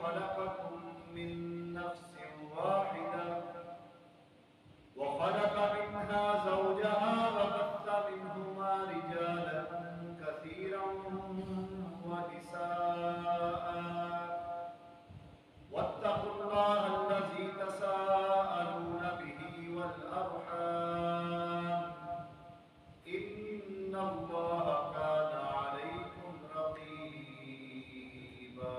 خلقكم من نفس واحدة وخلق منها زوجها وبث منهما رجالا كثيرا ونساء واتقوا الله الذي تساءلون به والأرحام إن الله كان عليكم رقيبا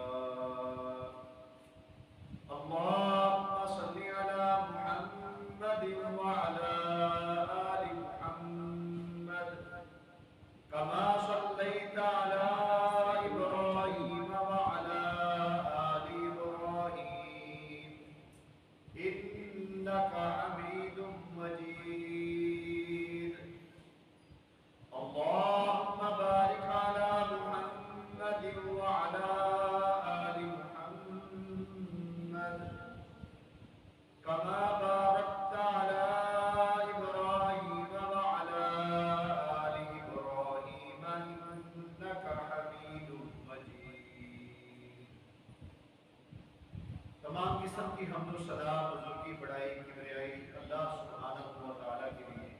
اللهم صل على محمد وعلى آل محمد كما صليت على إبراهيم وعلى آل إبراهيم إنك حميد مجيد اللهم بارك على محمد وعلى آل محمد كما باركت على إبراهيم وعلى آل إبراهيم إنك حميد مجيد. تمام قسم کی حمد و ثنا بزرگی بڑائی کبریائی اللہ سبحانہ و تعالیٰ کے لیے.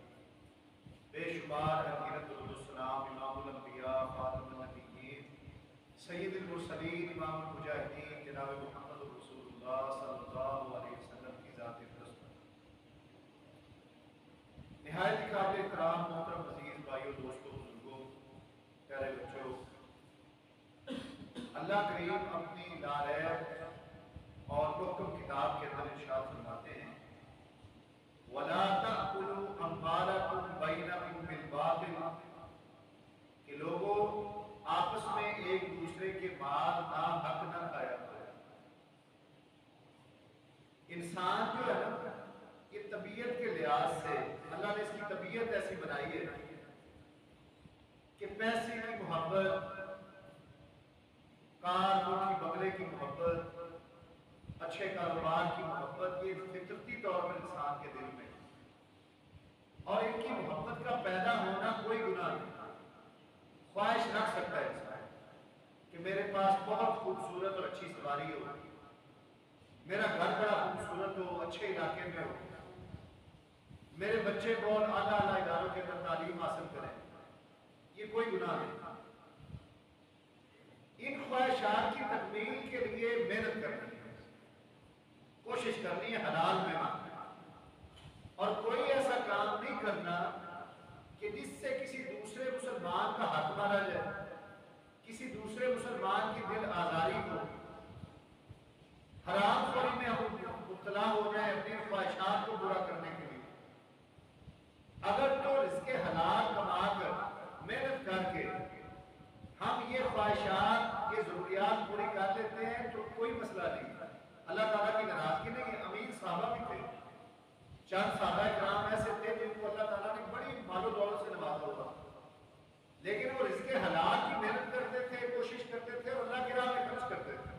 بے شمار حقیقت درود و سلام امام الانبیاء خاتم النبیین سید المرسلین امام المجاہدین جناب محمد رسول اللہ صلی اللہ علیہ وسلم کی ذات اقدس پر. نہایت قابل احترام محترم عزیز بھائیوں دوستوں بزرگوں پیارے بچوں، اللہ کریم اپنی لاریب اور محکم کتاب کے اندر ارشاد فرماتے ہیں وَلَا تَأْكُلُوا أَمْوَالَكُمْ بَيْنَكُمْ بِالْبَاطِلِ کہ لوگوں آپس میں ایک دوسرے کے مال ناحق نہ کھایا کرو. انسان جو ہے نا یہ طبیعت کے لحاظ سے اللہ نے اس کی طبیعت ایسی بنائی ہے کہ پیسے کی محبت، کار کی بنگلے کی محبت، اچھے کاروبار کی محبت یہ فطرتی طور پر انسان کے دل میں، اور ان کی محبت کا پیدا ہونا کوئی گناہ نہیں. خواہش رکھ سکتا ہے انسان کہ میرے پاس بہت خوبصورت اور اچھی سواری ہو، میرا گھر بڑا خوبصورت ہو، اچھے علاقے میں ہو، میرے بچے بہت اعلیٰ اعلیٰ اداروں کے اندر تعلیم حاصل کریں. یہ کوئی گناہ نہیں. ان خواہشات کی تکمیل کے لیے محنت کرنی ہے، کوشش کرنی ہے حلال میں، اور کوئی ایسا کام نہیں کرنا کہ جس سے کسی دوسرے مسلمان کا حق مارا جائے، کسی دوسرے مسلمان کی دل آزاری ہو، حرام خوری میں ہم مبتلا ہو جائیں اپنی خواہشات کو پورا کرنے کے لیے. اگر تو رزق حلال کما کر محنت کر کے ہم یہ خواہشات یہ ضروریات پوری کر لیتے ہیں تو کوئی مسئلہ نہیں. اللہ تعالیٰ کی ناراضگی نہیں. امیر صحابہ بھی تھے، چند صحابہ کرام ایسے تھے جن کو اللہ تعالیٰ نے بڑی مال و دولت سے نوازا ہوگا، لیکن وہ رزق حلال کی محنت کرتے تھے، کوشش کرتے تھے اور اللہ کی راہ میں خرچ کرتے تھے.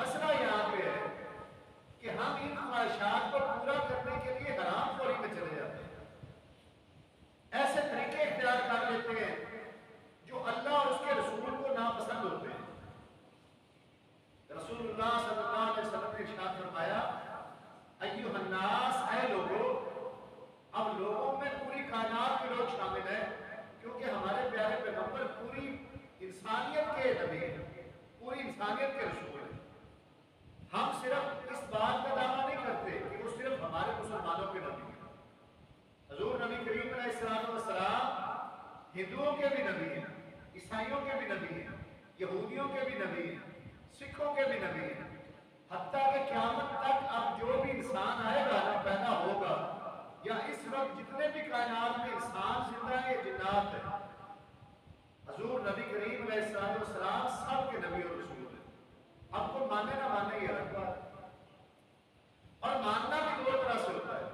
مسئلہ یہاں پہ ہے کہ ہم ان خواہشات کو پورا کرنے کے لیے حرام خوری میں چلے جاتے ہیں، ایسے طریقے اختیار کر لیتے ہیں جو اللہ اور اس کے رسول کو ناپسند ہوتے ہیں. رسول اللہ صلی اللہ علیہ وسلم نے ارشاد فرمایا ایھا الناس، اے لوگوں. اب لوگوں میں پوری کائنات کے لوگ شامل ہیں کیونکہ ہمارے پیارے پیغمبر پوری انسانیت کے نبی ہیں، پوری انسانیت کے رسول ہیں. ہم صرف اس بات کا دعویٰ نہیں کرتے کہ وہ صرف ہمارے مسلمانوں کے نبی ہیں. حضور نبی کریم علیہ السلام ہندوؤں کے بھی نبی ہیں، عیسائیوں کے بھی نبی ہیں، یہودیوں کے بھی نبی ہیں، سکھوں کے بھی نبی ہیں. حتیٰ کہ قیامت تک اب جو بھی انسان آئے گا نا پیدا ہوگا، یا اس وقت جتنے بھی کائنات میں انسان زندہ ہے جنات ہے، حضور نبی کریم علیہ السلام سب کے نبی اور رسول ہیں. اب کو مانے نہ مانے یہ الگ بات. اور ماننا بھی دو طرح سے ہوتا ہے.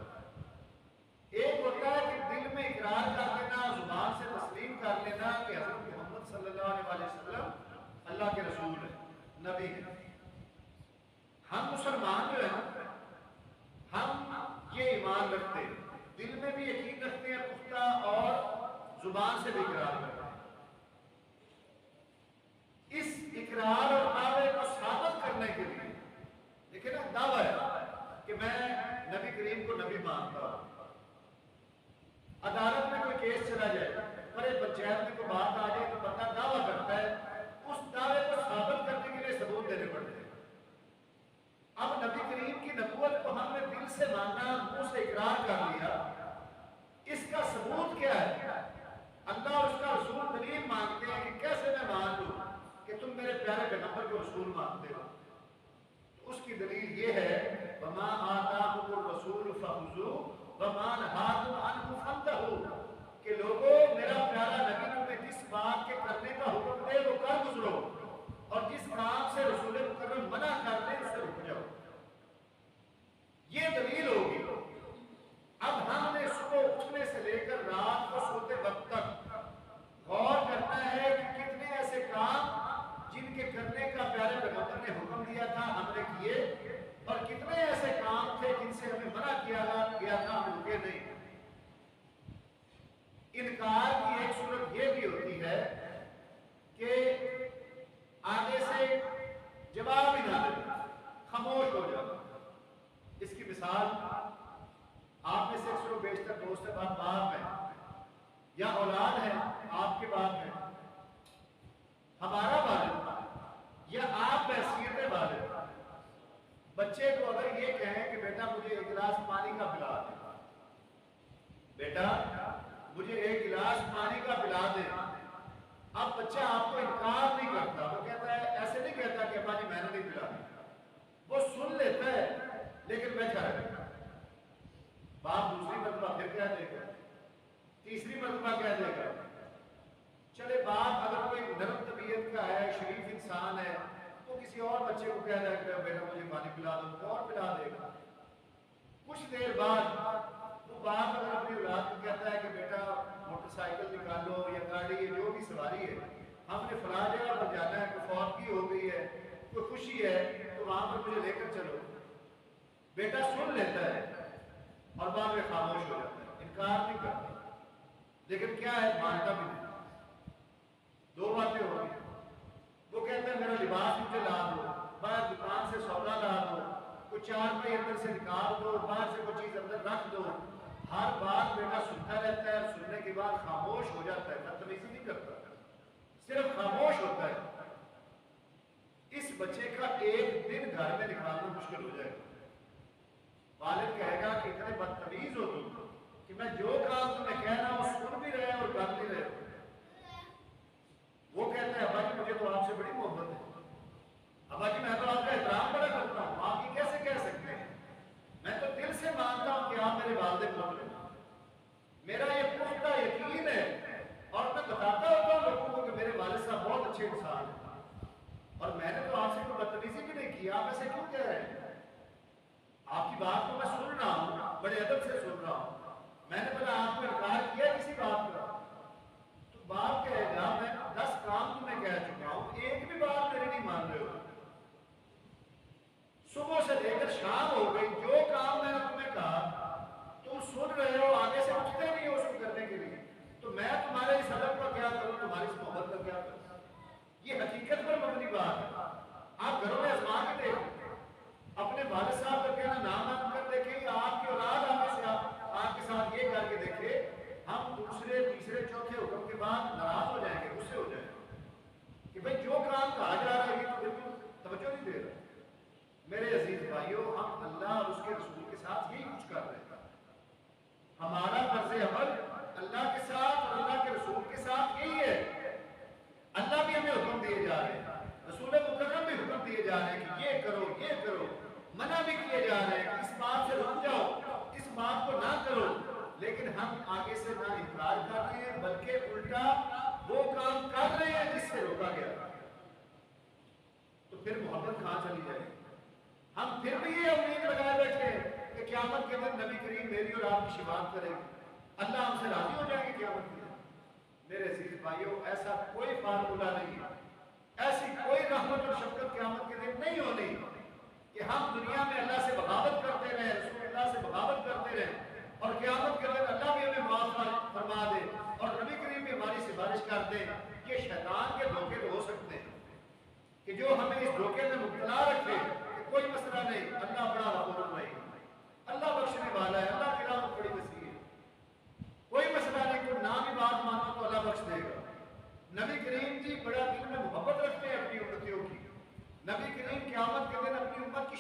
ایک ہوتا ہے کہ دل میں اقرار کر لینا، زبان سے تسلیم کر لینا کہ حضرت محمد صلی اللہ علیہ وسلم اللہ کے رسول ہیں، نبی ہیں. ہم مسلمان جو ہیں ہم یہ ایمان رکھتے ہیں، دل میں بھی یقین رکھتے ہیں پختہ، اور زبان سے بھی اقرار کرتے ہیں. اس اقرار اور دعوے کو میں نبی کریم کو نبی مانتا ہوں، عدالت میں کوئی کیس چلا جائے، بڑے پنچایت میں کوئی بات آ جائے تو بندہ دعویٰ کرتا ہے، اس دعوے کو ثابت کرنے کے لیے ثبوت دینے پڑتے ہیں۔ اب نبی کریم کی نبوت کو ہم نے دل سے مانا، منہ سے اقرار کر لیا، اس کا ثبوت کیا ہے؟ اللہ اور اس کا رسول دلیل مانگتے ہیں کہ کیسے میں مان لوں کہ تم میرے پیارے پیغمبر کو رسول مانتے ہو؟ تو اس کی دلیل یہ ہے وَمَا آتَاكُمُ الرَّسُولُ فَخُذُوهُ وَمَا نَهَاكُمْ عَنْهُ فَانْتَهُوا، کہ لوگوں میرا پیارا نبی تمہیں جس بات کے کرنے کا حکم دے وہ کر گزرو، اور جس کام سے رسول مکرم منع کر دے اس سے رک جاؤ۔ یہ دلیل ہوگی۔ اب ہم نے صبح اٹھنے سے لے کر رات کو سوتے وقت تک غور کرنا ہے کہ کتنے ایسے کام جن کے کرنے کا پیارے پیغمبر نے حکم دیا تھا ہم نے کیے، اور کتنے ایسے کام تھے جن سے ہمیں منع کیا گیا تھا ہم رکے نہیں۔ انکار کی ایک صورت یہ بھی ہوتی ہے کہ آگے سے جواب ہی نہ دے، خاموش ہو جاتا۔ اس کی مثال آپ میں سے اکثر و بیشتر دوست باپ ہے یا اولاد ہے، آپ کے باپ ہے، ہمارا والد یا آپ بحیثیت والد بچے کو اگر یہ کہیں کہ بیٹا مجھے ایک گلاس پانی کا پلا دے، بیٹا مجھے ایک گلاس پانی کا پلا دے، اب بچہ آپ کو انکار نہیں کرتا، وہ کہتا ہے، ایسے نہیں کہتا کہ ابا جی میں نے نہیں پلا دیا، وہ سن لیتا ہے لیکن بیٹھا رہتا۔ باپ دوسری مرتبہ پھر کہہ دے گا، تیسری مرتبہ کہہ دے گا۔ چلے باپ اگر کوئی نرم طبیعت کا ہے، شریف انسان ہے، تو کسی اور بچے کو کہہ دے گا بیٹا مجھے پانی پلا دو، اور پلا دے گا۔ کچھ دیر بعد وہ باپ اگر اپنی اولاد کو کہتا ہے کہ بیٹا موٹر سائیکل نکالو یا گاڑی ہے جو بھی سواری ہے، ہم نے فلاں جگہ پر جانا ہے، کوئی فوتگی ہو گئی ہے، کوئی خوشی ہے، تو وہاں پر مجھے لے کر چلو، بیٹا سن لیتا ہے اور بعد میں خاموش ہو جاتا ہے، انکار نہیں کرتا، لیکن کیا ہے مانتا بھی نہیں۔ دو باتیں ہو گئی، وہ کہتا ہے میرا لباس مجھے لا دو، باہر دکان سے سودا لا دو، کوئی چار پائی اندر سے نکال دو، باہر سے کوئی چیز اندر رکھ دو، ہر بات بیٹا سنتا رہتا ہے، سننے کے بعد خاموش ہو جاتا ہے، بدتمیزی نہیں کرتا، صرف خاموش ہوتا ہے۔ اس بچے کا ایک دن گھر میں نکالنا مشکل ہو جائے گا۔ والد کہے گا کہ اتنے بدتمیز ہو تم کہ میں جو کام تمہیں کہہ رہا ہوں سن بھی رہے اور کر بھی رہے۔ وہ کہتا ہے ابا جی مجھے تو آپ سے بڑی محبت ہے، ابا جی میں تو آپ کا احترام بڑا کرتا ہوں، آپ یہ کیسے کہہ سکتے ہیں؟ میں تو دل سے مانتا ہوں کہ آپ میرے والد محترم ہیں، میرا یہ پختہ یقین ہے، اور میں بتاتا ہوتا ہوں لوگوں کو کہ میرے والد صاحب بہت اچھے انسان ہیں، اور میں نے تو آپ سے کوئی بدتمیزی بھی نہیں کی، آپ ایسے کیوں کہہ رہے ہیں؟ آپ کی بات کو میں سن رہا ہوں، بڑے ادب سے سن رہا ہوں، میں نے بولا آپ کو انکار کیا کسی بات کا؟ تو باپ کہے گا میں 10 کام تمہیں کہہ چکا ہوں، ایک بھی بات میری نہیں مان رہے ہو۔ صبح سے لے کر شام ہو گئی، جو کام میں نے تمہیں کہا تم سن رہے ہو، آگے سے اٹھتے نہیں ہو اس کو کرنے کے لیے، تو میں تمہارے اس ادب کا کیا کروں، تمہاری اس محبت کا کیا کروں؟ یہ حقیقت پر مبنی بات ہے۔ آپ گھروں میں آزما کے دیکھیں، اپنے والد صاحب کا کہنا نہ مان کر دیکھیں، یا آپ کی اولاد آگے سے آپ کے ساتھ یہ کر کے دیکھے، ہم دوسرے تیسرے چوتھے حکم کے بعد ناراض ہو جائیں گے، غصے ہو جائیں گے کہ بھئی جو کام کہا جا رہا ہے یہ تو بالکل توجہ نہیں دے رہا۔ میرے عزیز بھائیوں، ہم اللہ اور اس کے رسول کے ساتھ یہی کچھ کر رہے ہیں۔ ہمارا طرز عمل اللہ کے ساتھ اور اللہ کے رسول کے ساتھ یہی ہے۔ اللہ بھی ہمیں حکم دیے جا رہے ہیں، رسول مکرم بھی حکم دیے جا رہے ہیں کہ یہ کرو یہ کرو، منع بھی کیے جا رہے ہیں کہ اس بات سے رک جاؤ، اس بات کو نہ کرو، لیکن ہم آگے سے نہ انکار کر رہے ہیں بلکہ الٹا وہ کام کر رہے ہیں جس سے روکا گیا۔ تو پھر محبت کہاں چلی جائے؟ ہم پھر بھی یہ امید لگائے بیٹھے ہیں کہ قیامت کے دن نبی کریم میری اور آپ کی شفاعت کرے گی، اللہ ہم سے راضی ہو جائیں گے قیامت کے دن۔ میرے عزیز بھائیوں، ایسا کوئی فارمولہ نہیں ہے، ایسی کوئی رحمت اور شفقت قیامت کے دن نہیں ہونی کہ ہم دنیا میں اللہ سے بغاوت کرتے رہیں، رسول اللہ سے بغاوت کرتے رہیں، اور قیامت کے دن اللہ بھی ہمیں معاف فرما دے اور نبی کریم بھی ہماری سفارش کر دے۔ یہ شیطان کے دھوکے تو ہو سکتے ہیں کہ جو ہمیں اس دھوکے میں مبتلا رکھے کہ کوئی مسئلہ نہیں، اللہ بڑا غفور رحیم،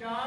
4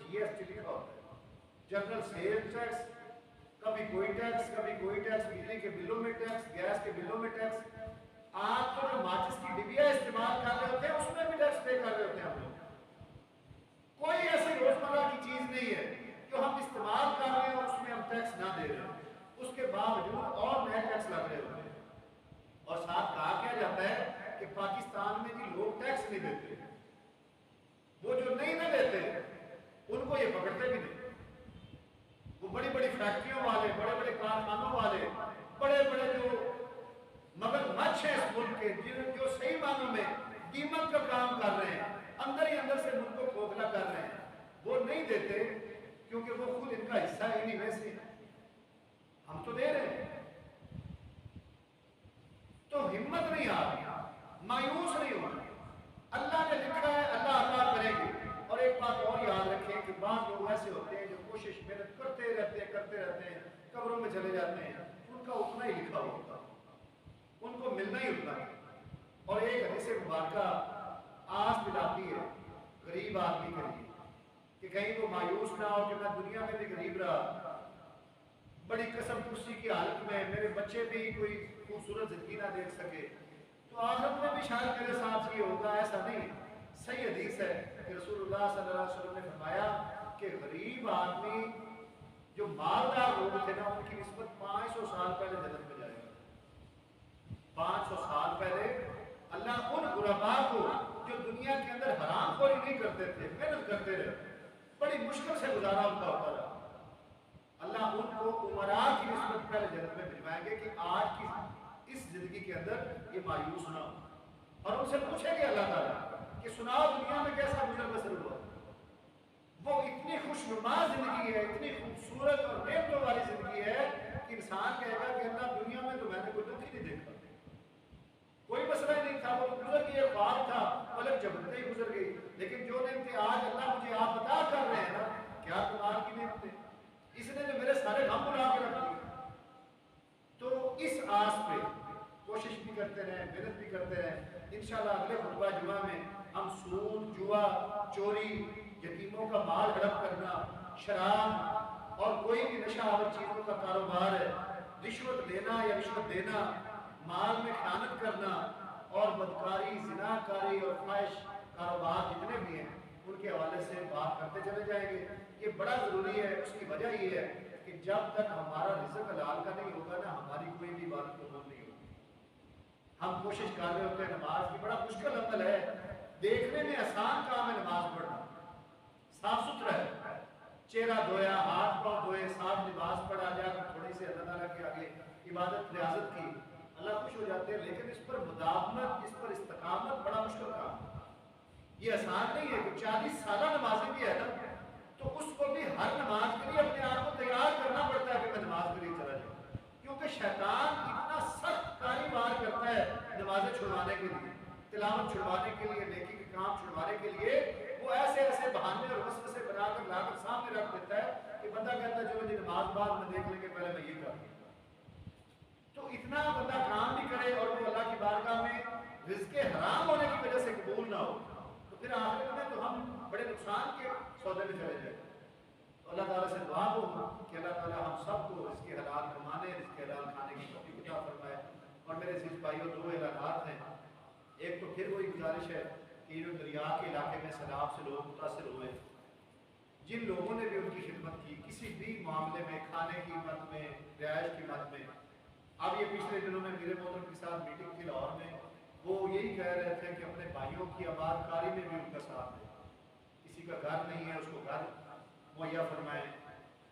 GST لکھا ہوتا ہے, جنرل سیل ٹیکس. کبھی کوئی ٹیکس, کبھی کوئی ٹیکس, بجلی کے بلوں میں ٹیکس, گیس کے بلوں میں ٹیکس. آپ تو جو ماچس کی ڈبیا استعمال کر رہے ہوتے ہیں اس میں بھی ٹیکس پے کر رہے ہوتے ہیں ہم لوگ. کوئی ایسی روزمرہ کی چیز نہیں ہے جو ہم استعمال کر رہے ہیں اور اس میں ہم ٹیکس نہ دے رہے ہیں, اس کے باوجود اور نئے ٹیکس لگ رہے ہوتے ہیں. اور ساتھ کہا کیا جاتا ہے کہ پاکستان میں جی لوگ ٹیکس نہیں دیتے, وہ جو نہیں نہ دیتے ان کو یہ پکڑتے بھی نہیں. وہ بڑی بڑی فیکٹریوں والے, بڑے بڑے کارخانوں والے, بڑے بڑے جو مگر مچھ ہیں اس ملک کے, جو صحیح معنوں میں قیمت کا کام کر رہے ہیں, اندر ہی اندر سے ملک کو کھوکھلا کر رہے ہیں, وہ نہیں دیتے کیونکہ وہ خود ان کا حصہ ہی نہیں. ویسے ہم تو دے رہے ہیں. تو ہمت نہیں آ رہی, مایوس نہیں ہونا. اللہ نے لکھا ہے, اللہ عطا کرے گی. اور ایک بات اور یاد رکھیں کہ بعض لوگ ایسے ہوتے ہیں جو کوشش محنت کرتے رہتے ہیں, قبروں میں چلے جاتے ہیں, ان کا اتنا ہی لکھا ہوتا, ان کو ملنا ہی اتنا. اور ایک حدیث مبارکہ آس دلاتی ہے غریب آدمی کے لیے کہ کہیں وہ مایوس نہ ہو کہ میں دنیا میں بھی غریب رہا, بڑی قسم پرسی کی حالت میں, میرے بچے بھی کوئی خوبصورت زندگی نہ دیکھ سکے, تو آخرت میں بھی شاید میرے ساتھ یہ ہوگا. ایسا نہیں. صحیح حدیث ہے کہ رسول اللہ صلی اللہ علیہ وسلم نے فرمایا کہ غریب آدمی جو مالدار لوگ تھے نا, ان کی نسبت 500 سال پہلے جنت میں جائے گا. 500 سال پہلے اللہ ان غرباء کو جو دنیا کے اندر حرام خوری نہیں کرتے تھے, محنت کرتے رہے, بڑی مشکل سے گزارا ان کا ہوتا رہا, اللہ ان کو عمراء کی نسبت پہلے جنت میں بھجوائیں گے کہ آج کی اس زندگی کے اندر یہ مایوس نہ ہو. اور ان سے پوچھیں گے اللہ تعالیٰ کہ سناؤ دنیا میں کیسا گزر بسر ہوا. وہ اتنی خوشنما زندگی ہے, اتنی خوبصورت اور نعمتوں والی زندگی ہے کہ انسان کہے گا کہ اللہ دنیا میں تو میں نے کوئی دکھ ہی نہیں دیکھا, کوئی مسئلہ ہی نہیں تھا, وہ گزر گئی, ایک خواب تھا, پلک جھپکتے ہی گزر گئی. لیکن جو نعمتیں آج اللہ مجھے آپ عطا کر رہے ہیں نا, کیا کمال کی نعمتیں, اس نے جو میرے سارے غم بلا کے رکھ دیے. تو اس آس پہ کوشش بھی کرتے رہیں, محنت بھی کرتے رہیں. انشاءاللہ اگلے خطبہ جمعہ میں ہم سود, جوا, چوری, یتیموں کا مال ہڑپ کرنا, شراب اور کوئی بھی نشہ آور چیزوں کا کاروبار ہے, رشوت لینا یا رشوت دینا, مال میں خیانت کرنا, اور بدکاری, زناکاری اور فحش کاروبار جتنے بھی ہیں ان کے حوالے سے بات کرتے چلے جائیں گے. یہ بڑا ضروری ہے. اس کی وجہ یہ ہے کہ جب تک ہمارا رزق حلال کا نہیں ہوگا نا, ہماری کوئی بھی عبادت قبول نہیں ہوگی. ہم کوشش کر رہے ہوتے ہیں, نماز کی بڑا مشکل عمل ہے, دیکھنے میں آسان کام ہے نماز پڑھنا, صاف ستھرا ہے, چہرہ دھویا, ہاتھ پاؤں دھوئے, صاف لباس پڑھا, جا کر تھوڑی سی اللہ تعالیٰ کے آگے عبادت ریاضت کی, اللہ خوش ہو جاتے ہیں. لیکن اس پر مداومت, اس پر استقامت بڑا مشکل کام ہے. یہ آسان نہیں ہے کہ 40 سالہ نمازی بھی ہے نا, تو اس کو بھی ہر نماز کے لیے اپنے آپ کو تیار کرنا پڑتا ہے کہ میں نماز کے لیے چلا جاؤں. کیونکہ شیطان اتنا سخت کاری وار کرتا ہے نمازیں چھڑوانے کے لیے, تلاوت چھڑوانے کے لیے, نیکی کے کام چھڑوانے کے لیے. وہ ایسے ایسے بہانے اور وسوسے بنا کر لا کر سامنے رکھ دیتا ہے کہ بندہ کہتا ہے چلو جی نماز بعد میں دیکھ لیں گے, پہلے میں یہ کروں. تو اتنا بندہ کام بھی کرے اور وہ اللہ کی بارگاہ میں رزق حرام ہونے کی وجہ سے قبول نہ ہو, تو پھر آخرت میں تو ہم بڑے نقصان کے سودے میں چلے جائیں. تو اللہ تعالیٰ سے دعا ہو کہ اللہ تعالیٰ ہم سب کو رزق حلال کمانے, رزق حلال کھانے کی توفیق عطا فرمائے. اور میرے عزیز بھائیوں, 2 اعلانات ہیں. ایک تو پھر وہی گزارش ہے کہ جو دریا کے علاقے میں سیلاب سے لوگ متاثر ہوئے, جن لوگوں نے بھی ان کی خدمت کی کسی بھی معاملے میں, کھانے کی مد میں, رہائش کی مد میں. اب یہ پچھلے دنوں میں میرے محترم کے ساتھ میٹنگ تھی لاہور میں, وہ یہی کہہ رہے تھے کہ اپنے بھائیوں کی آباد کاری میں بھی ان کا ساتھ دیں. کسی کا گھر نہیں ہے, اس کو گھر مہیا فرمائیں,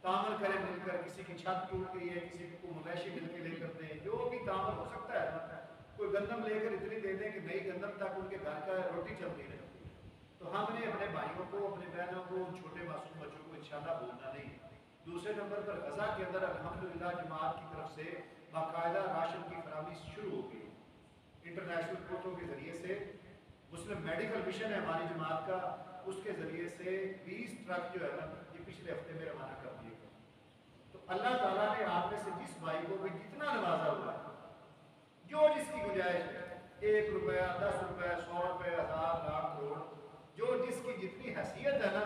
تعمیر کریں مل کر. کسی کی چھت ٹوٹ گئی ہے, کسی کو مویشی مل کے لے کر دیں, جو بھی تعمیر ہو سکتا ہے. کوئی گندم لے کر اتنی دے دیں کہ نئی گندم تک ان کے گھر کا روٹی چلتی رہے. تو ہم نے اپنے بھائیوں کو, اپنے بہنوں کو, ان چھوٹے معصوم بچوں کو انشاءاللہ بھولنا نہیں. دوسرے نمبر پر غزہ کے اندر الحمدللہ جماعت کی طرف سے باقاعدہ راشن کی فراہمی شروع ہو گئی. انٹرنیشنل کوٹوں کے ذریعے سے مسلم میڈیکل مشن ہے ہماری جماعت کا, اس کے ذریعے سے 20 ٹرک جو ہے نا یہ پچھلے ہفتے میں روانہ کر دیے گئے. تو اللہ تعالیٰ نے آپ میں سے جس بھائی کو بھی جتنا نوازا ہوا ہے, جو جس کی گنجائش ہے, 1 روپیہ, 10 روپے, 100 روپے, 1000, لاکھ, کروڑ, جو جس کی جتنی حیثیت ہے نا,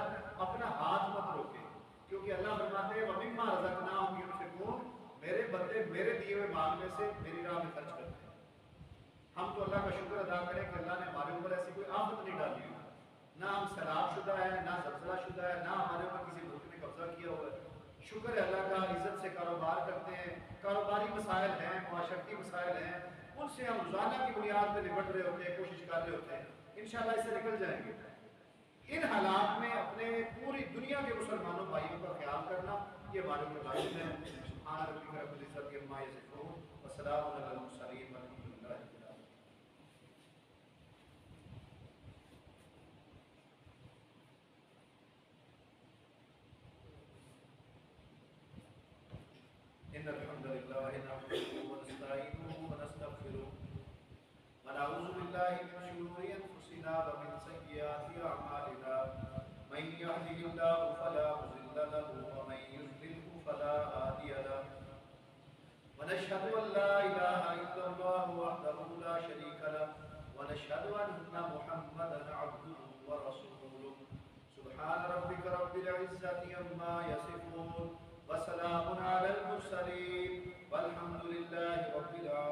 کیونکہ اللہ فرماتے ہیں وَمِمَّا رَزَقْنَاهُمْ يُنْفِقُونَ، میرے بندے میرے دیے ہوئے مال میں سے میری راہ میں خرچ کرتے ہیں۔ ہم تو اللہ کا شکر ادا کریں کہ اللہ نے ہمارے اوپر ایسی کوئی آفت نہیں ڈالی ہوئی، نہ ہم سیلاب شدہ ہے، نہ زلزلہ شدہ ہے، نہ ہمارے اوپر کسی ملک نے قبضہ کیا ہوا ہے۔ شکر ہے اللہ کا، عزت سے کاروبار کرتے ہیں، کاروباری مسائل ہیں، معاشرتی مسائل ہیں، ان سے ہم روزانہ کی بنیاد پہ نپٹ رہے ہوتے ہیں، کوشش کر رہے ہوتے ہیں، انشاءاللہ اس سے نکل جائیں گے۔ ان حالات میں اپنے پوری دنیا کے مسلمانوں بھائیوں کا خیال کرنا یہ ہمارے اوپر لازم ہے۔ سبحان ربک رب العزت عما یصفون وسلام علی المرسلین والحمد للہ رب العالمین۔ ان الحمد للہ نحمده ونستعینه ونستغفره ونعوذ باللہ من شرور انفسنا ومن سیئات اعمالنا، من يهده الله فلا مضل له ومن يضلل فلا هادي له، ونشهد ان لا اله الا الله وحده لا شريك له، ونشهد ان محمدا عبده ورسوله۔ سبحان ربك رب العزة عما يصفون وسلام على المرسلين والحمد لله رب العالمين۔